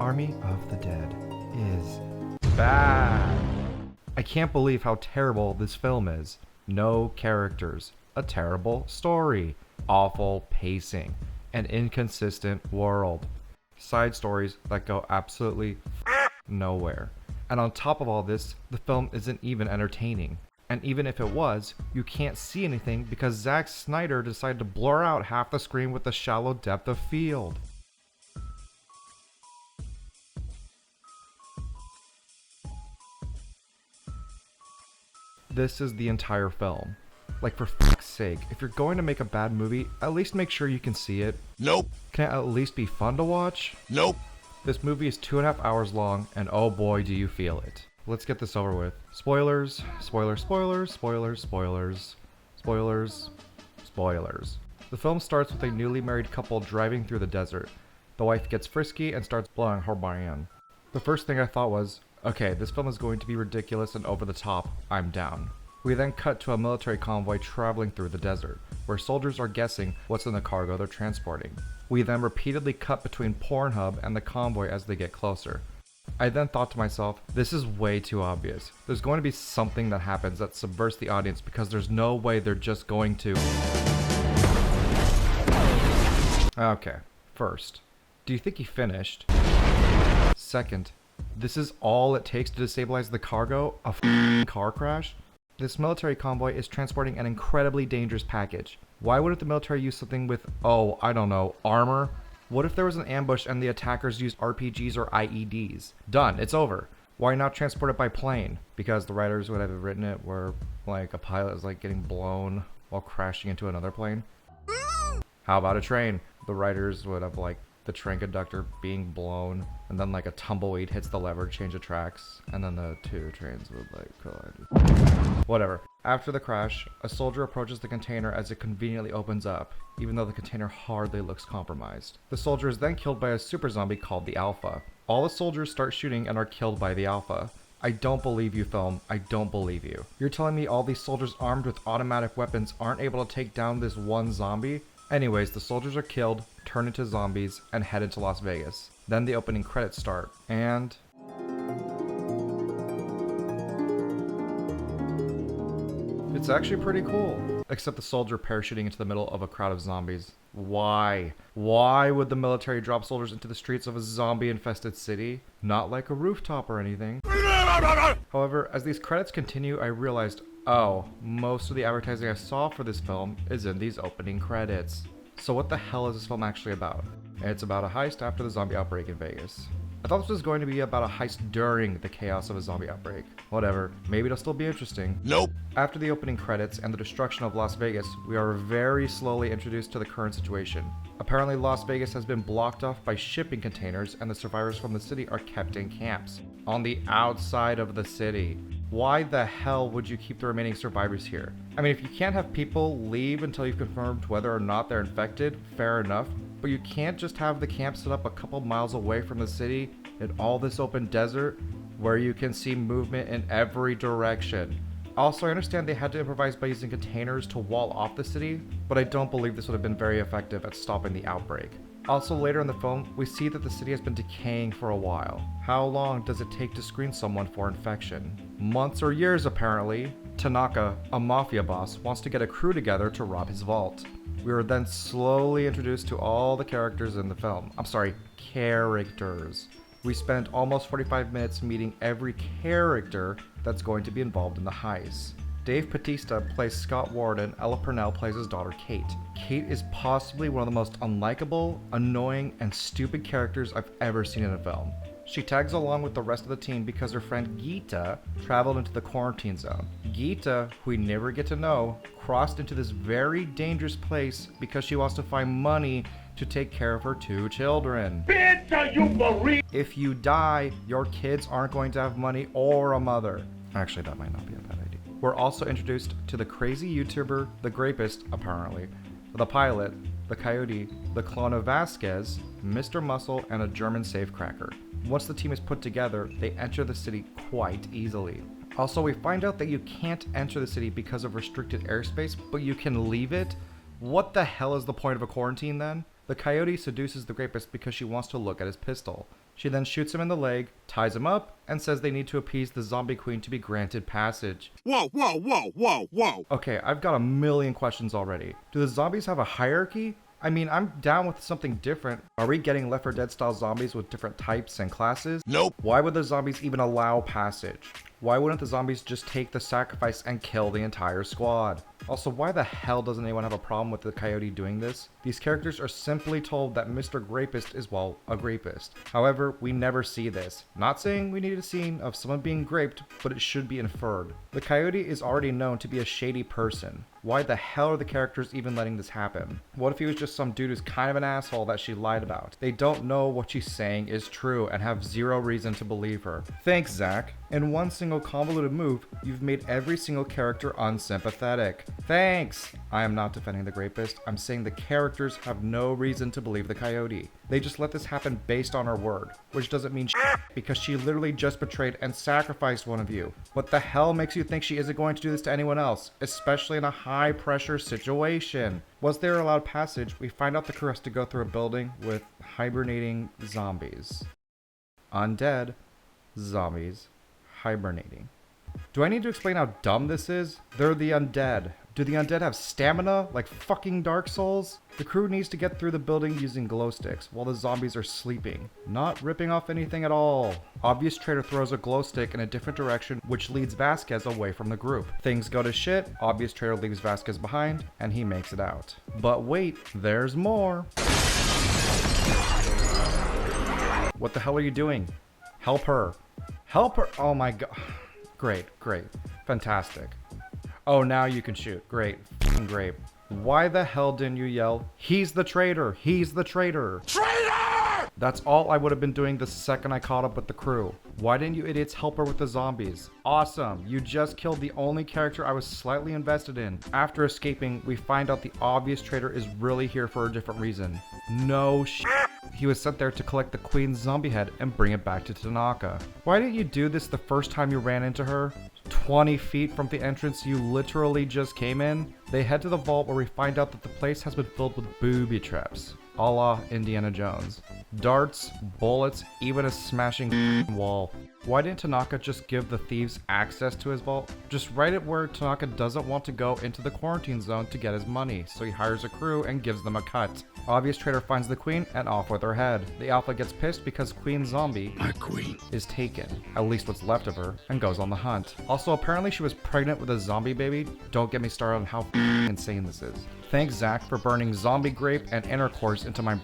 Army of the Dead is bad. I can't believe how terrible this film is. No characters, a terrible story, awful pacing, an inconsistent world, side stories that go absolutely nowhere. And on top of all this, the film isn't even entertaining. And even if it was, you can't see anything because Zack Snyder decided to blur out half the screen with the shallow depth of field. This is the entire film. Like, for fuck's sake, if you're going to make a bad movie, at least make sure you can see it. Nope. Can it at least be fun to watch? Nope. This movie is 2.5 hours long, and oh boy do you feel it. Let's get this over with. Spoilers, spoilers, spoilers, spoilers, spoilers, spoilers, spoilers. The film starts with a newly married couple driving through the desert. The wife gets frisky and starts blowing her mind. The first thing I thought was, okay, this film is going to be ridiculous and over the top, I'm down. We then cut to a military convoy traveling through the desert, where soldiers are guessing what's in the cargo they're transporting. We then repeatedly cut between Pornhub and the convoy as they get closer. I then thought to myself, this is way too obvious. There's going to be something that happens that subverts the audience because there's no way they're just going to... Okay, first, do you think he finished? Second, this is all it takes to destabilize the cargo? A car crash? This military convoy is transporting an incredibly dangerous package. Why wouldn't the military use something with, oh, I don't know, armor? What if there was an ambush and the attackers used RPGs or IEDs? Done, it's over. Why not transport it by plane? Because the writers would have written it where, like, a pilot is, like, getting blown while crashing into another plane. How about a train? The writers would have, like, the train conductor being blown, and then like a tumbleweed hits the lever to change the tracks, and then the two trains would like collide. Whatever. After the crash, a soldier approaches the container as it conveniently opens up, even though the container hardly looks compromised. The soldier is then killed by a super zombie called the Alpha. All the soldiers start shooting and are killed by the Alpha. I don't believe you, film. I don't believe you. You're telling me all these soldiers armed with automatic weapons aren't able to take down this one zombie? Anyways, the soldiers are killed, turn into zombies, and head into Las Vegas. Then the opening credits start, and... it's actually pretty cool. Except the soldier parachuting into the middle of a crowd of zombies. Why? Why would the military drop soldiers into the streets of a zombie-infested city? Not like a rooftop or anything. However, as these credits continue, I realized, oh, most of the advertising I saw for this film is in these opening credits. So what the hell is this film actually about? It's about a heist after the zombie outbreak in Vegas. I thought this was going to be about a heist during the chaos of a zombie outbreak. Whatever, maybe it'll still be interesting. Nope. After the opening credits and the destruction of Las Vegas, we are very slowly introduced to the current situation. Apparently Las Vegas has been blocked off by shipping containers and the survivors from the city are kept in camps. On the outside of the city. Why the hell would you keep the remaining survivors here? I mean, if you can't have people leave until you've confirmed whether or not they're infected, fair enough. But you can't just have the camp set up a couple miles away from the city in all this open desert where you can see movement in every direction. Also, I understand they had to improvise by using containers to wall off the city, but I don't believe this would have been very effective at stopping the outbreak. Also, later in the film, we see that the city has been decaying for a while. How long does it take to screen someone for infection? Months or years, apparently. Tanaka, a mafia boss, wants to get a crew together to rob his vault. We were then slowly introduced to all the characters in the film. I'm sorry, characters. We spent almost 45 minutes meeting every character that's going to be involved in the heist. Dave Bautista plays Scott Ward and Ella Purnell plays his daughter Kate. Kate is possibly one of the most unlikable, annoying, and stupid characters I've ever seen in a film. She tags along with the rest of the team because her friend Geeta traveled into the quarantine zone. Geeta, who we never get to know, crossed into this very dangerous place because she wants to find money to take care of her 2 children. Bitch, are you for real? If you die, your kids aren't going to have money or a mother. Actually, that might not be a bad idea. We're also introduced to the crazy YouTuber, the Grapist, apparently, the pilot, the Coyote, the clone of Vasquez, Mr. Muscle, and a German safecracker. Once the team is put together, they enter the city quite easily. Also, we find out that you can't enter the city because of restricted airspace, but you can leave it? What the hell is the point of a quarantine then? The Coyote seduces the rapist because she wants to look at his pistol. She then shoots him in the leg, ties him up, and says they need to appease the zombie queen to be granted passage. Whoa, whoa, whoa, whoa, whoa. Okay, I've got a million questions already. Do the zombies have a hierarchy? I mean, I'm down with something different. Are we getting Left 4 Dead style zombies with different types and classes? Nope. Why would the zombies even allow passage? Why wouldn't the zombies just take the sacrifice and kill the entire squad? Also, why the hell doesn't anyone have a problem with the Coyote doing this? These characters are simply told that Mr. Grapist is, well, a grapist. However, we never see this. Not saying we need a scene of someone being graped, but it should be inferred. The Coyote is already known to be a shady person. Why the hell are the characters even letting this happen? What if he was just some dude who's kind of an asshole that she lied about? They don't know what she's saying is true and have zero reason to believe her. Thanks, Zach. In one single convoluted move, you've made every single character unsympathetic. Thanks! I am not defending the Grapist. I'm saying the characters have no reason to believe the Coyote. They just let this happen based on her word, which doesn't mean shit because she literally just betrayed and sacrificed one of you. What the hell makes you think she isn't going to do this to anyone else, especially in a high pressure situation? Was there allowed passage, we find out the crew has to go through a building with hibernating zombies. Undead zombies hibernating. Do I need to explain how dumb this is? They're the undead. Do the undead have stamina like fucking Dark Souls? The crew needs to get through the building using glow sticks while the zombies are sleeping, not ripping off anything at all. Obvious Traitor throws a glow stick in a different direction, which leads Vasquez away from the group. Things go to shit, Obvious Traitor leaves Vasquez behind, and he makes it out. But wait, there's more. What the hell are you doing? Help her. Help her. Oh my god. Great, great. Fantastic. Oh, now you can shoot. Great. F***ing great. Why the hell didn't you yell, "He's the traitor! He's the traitor!" Traitor! That's all I would have been doing the second I caught up with the crew. Why didn't you idiots help her with the zombies? Awesome. You just killed the only character I was slightly invested in. After escaping, we find out the obvious traitor is really here for a different reason. No shit. He was sent there to collect the queen's zombie head and bring it back to Tanaka. Why didn't you do this the first time you ran into her? 20 feet from the entrance you literally just came in? They head to the vault where we find out that the place has been filled with booby traps, a la Indiana Jones. Darts, bullets, even a smashing wall. Why didn't Tanaka just give the thieves access to his vault? Just write it where Tanaka doesn't want to go into the quarantine zone to get his money, so he hires a crew and gives them a cut. Obvious Traitor finds the queen and off with her head. The Alpha gets pissed because Queen Zombie, My queen, is taken, at least what's left of her, and goes on the hunt. Also, apparently she was pregnant with a zombie baby. Don't get me started on how insane this is. Thanks, Zach, for burning zombie grape and intercourse into my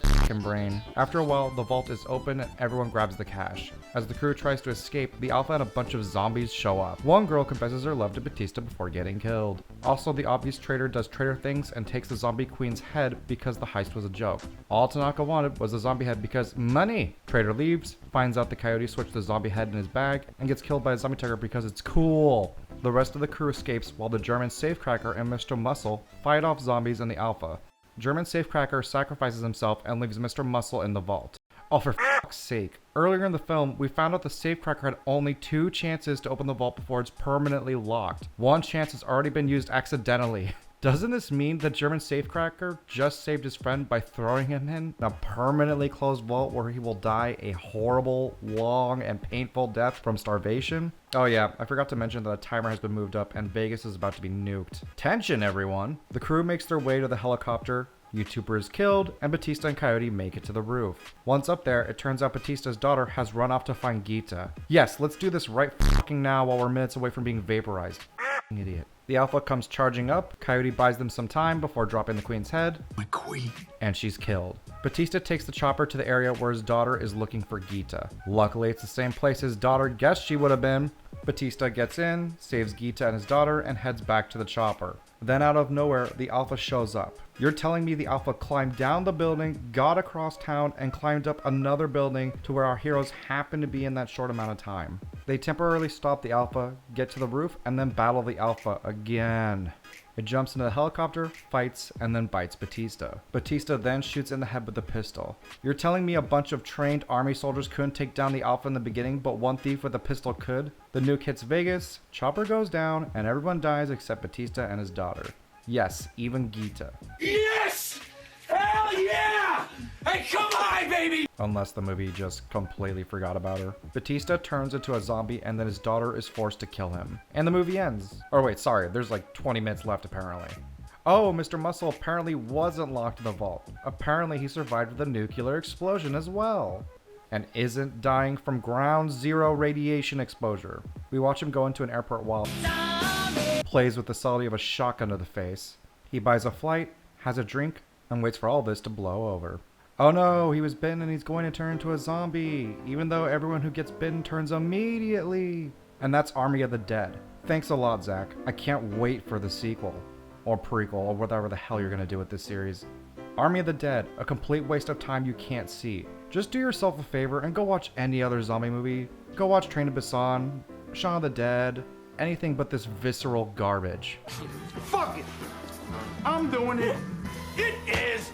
brain. After a while, the vault is open and everyone grabs the cash. As the crew tries to escape, the Alpha and a bunch of zombies show up. One girl confesses her love to Batista before getting killed. Also, the obvious traitor does traitor things and takes the zombie queen's head because the heist was a joke. All Tanaka wanted was the zombie head because money! Traitor leaves, finds out the Coyote switched the zombie head in his bag, and gets killed by a zombie tiger because it's cool. The rest of the crew escapes while the German safecracker and Mr. Muscle fight off zombies and the Alpha. German safecracker sacrifices himself and leaves Mr. Muscle in the vault. Oh, for fuck's sake. Earlier in the film, we found out the safecracker had only 2 chances to open the vault before it's permanently locked. One chance has already been used accidentally. Doesn't this mean the German safecracker just saved his friend by throwing him in a permanently closed vault where he will die a horrible, long, and painful death from starvation? Oh yeah, I forgot to mention that a timer has been moved up and Vegas is about to be nuked. Tension, everyone! The crew makes their way to the helicopter. YouTuber is killed, and Batista and Coyote make it to the roof. Once up there, it turns out Batista's daughter has run off to find Gita. Yes, let's do this right fucking now while we're minutes away from being vaporized. Idiot. The Alpha comes charging up, Coyote buys them some time before dropping the queen's head. my queen. And she's killed. Batista takes the chopper to the area where his daughter is looking for Gita. Luckily, it's the same place his daughter guessed she would have been. Batista gets in, saves Gita and his daughter, and heads back to the chopper. Then out of nowhere, the Alpha shows up. You're telling me the Alpha climbed down the building, got across town, and climbed up another building to where our heroes happen to be in that short amount of time. They temporarily stop the Alpha, get to the roof, and then battle the Alpha again. It jumps into the helicopter, fights, and then bites Batista. Batista then shoots in the head with a pistol. You're telling me a bunch of trained army soldiers couldn't take down the Alpha in the beginning, but one thief with a pistol could? The nuke hits Vegas, chopper goes down, and everyone dies except Batista and his daughter. Yes, even Gita. Yes! Hell yeah! Hey, come on, baby! Unless the movie just completely forgot about her. Batista turns into a zombie and then his daughter is forced to kill him. And the movie ends. Or wait, sorry, there's like 20 minutes left apparently. Oh, Mr. Muscle apparently wasn't locked in the vault. Apparently he survived the nuclear explosion as well. And isn't dying from ground zero radiation exposure. We watch him go into an airport while plays with the solidity of a shotgun to the face. He buys a flight, has a drink, and waits for all this to blow over. Oh no, he was bitten and he's going to turn into a zombie, even though everyone who gets bitten turns immediately. And that's Army of the Dead. Thanks a lot, Zach. I can't wait for the sequel. Or prequel, or whatever the hell you're gonna do with this series. Army of the Dead, a complete waste of time you can't see. Just do yourself a favor and go watch any other zombie movie. Go watch Train to Busan, Shaun of the Dead, anything but this visceral garbage. Fuck it! I'm doing it! It is